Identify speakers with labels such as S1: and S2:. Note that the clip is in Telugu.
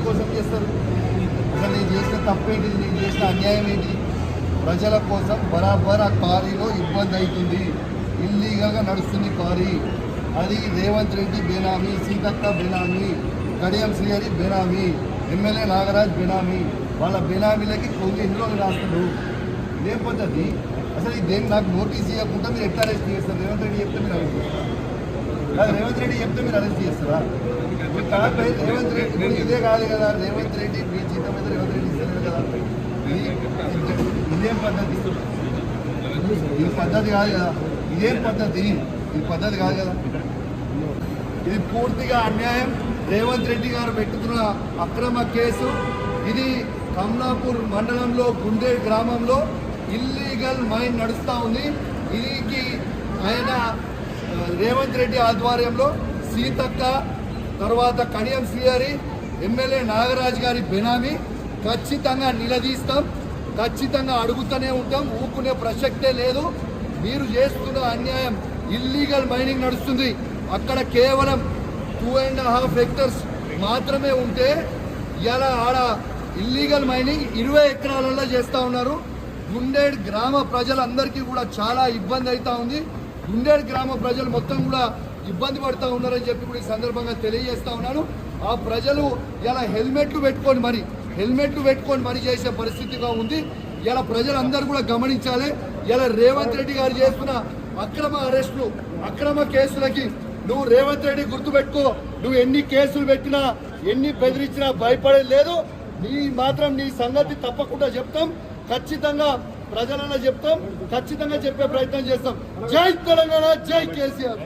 S1: దేనికోసం చేస్తారు? అసలు నేను చేసిన తప్పేంటిది, నేను చేసిన అన్యాయం ఏంటి? ప్రజల కోసం బరాబర్ ఆ క్వారీలో ఇబ్బంది అవుతుంది, ఇల్లీగల్గా నడుస్తుంది క్వారీ. అది రేవంత్ రెడ్డి బేనామీ, సీతక్క బేనామీ, కడియం శ్రీహరి బేనామీ, ఎమ్మెల్యే నాగరాజ్ బేనామీ. వాళ్ళ బేనామీలకి కొన్ని ఎన్ని రోజులు రాస్తాడు? ఇదేం పద్ధతి? అసలు దేని నాకు నోటీస్ ఇవ్వకుండా మీరు ఎట్లా అరెస్ట్ చేస్తారు? రేవంత్ రెడ్డి చెప్తే మీరు అరెస్ట్ చేస్తారు? రేవంత్ రెడ్డి చెప్తే మీరు అరెస్ట్ చేస్తారా? రేవంత్ రెడ్డి ఇదే కాదు కదా, రేవంత్ రెడ్డి మీ జీతం మీద రేవంత్ రెడ్డి ఇస్తలేదు కదా. ఇదేం పద్ధతి? ఇది పద్ధతి కాదు కదా. ఇదేం పద్ధతి? ఇది పద్ధతి కాదు కదా. ఇది పూర్తిగా అన్యాయం. రేవంత్ రెడ్డి గారు పెట్టుతున్న అక్రమ కేసు ఇది. కమలాపూర్ మండలంలో గుండే గ్రామంలో ఇల్లీగల్ మైన్ నడుస్తూ ఉంది. ఇది ఆయన రేవంత్ రెడ్డి ఆధ్వర్యంలో సీతక్క, తర్వాత కడియం శ్రీహరి, ఎమ్మెల్యే నాగరాజ్ గారి బెనామీ. ఖచ్చితంగా నిలదీస్తాం, ఖచ్చితంగా అడుగుతూనే ఉంటాం, ఊపుకునే ప్రసక్తే లేదు. మీరు చేస్తున్న అన్యాయం. ఇల్లీగల్ మైనింగ్ నడుస్తుంది అక్కడ. కేవలం 2.5 హెక్టర్స్ మాత్రమే ఉంటే ఇలా ఆడ ఇల్లీగల్ మైనింగ్ 20 ఎకరాలలో చేస్తూ ఉన్నారు. గుండేడ్ గ్రామ ప్రజలందరికీ కూడా చాలా ఇబ్బంది అవుతూ ఉంది. గుండేడ్ గ్రామ ప్రజలు మొత్తం కూడా ఇబ్బంది పడుతూ ఉన్నారని చెప్పి కూడా ఈ సందర్భంగా తెలియజేస్తూ ఉన్నాను. ఆ ప్రజలు ఇలా హెల్మెట్లు పెట్టుకొని మరి చేసే పరిస్థితిగా ఉంది. ఇలా ప్రజలందరూ కూడా గమనించాలి. ఇలా రేవంత్ రెడ్డి గారు చేస్తున్న అక్రమ అరెస్టులు, అక్రమ కేసులకి నువ్వు రేవంత్ రెడ్డి గుర్తుపెట్టుకో. నువ్వు ఎన్ని కేసులు పెట్టినా, ఎన్ని బెదిరించినా భయపడేది లేదు. నీ సంగతి తప్పకుండా చెప్తాం, ఖచ్చితంగా ప్రజలలో చెప్తాం, ఖచ్చితంగా చెప్పే ప్రయత్నం చేస్తాం. జై తెలంగాణ, జై కేసీఆర్.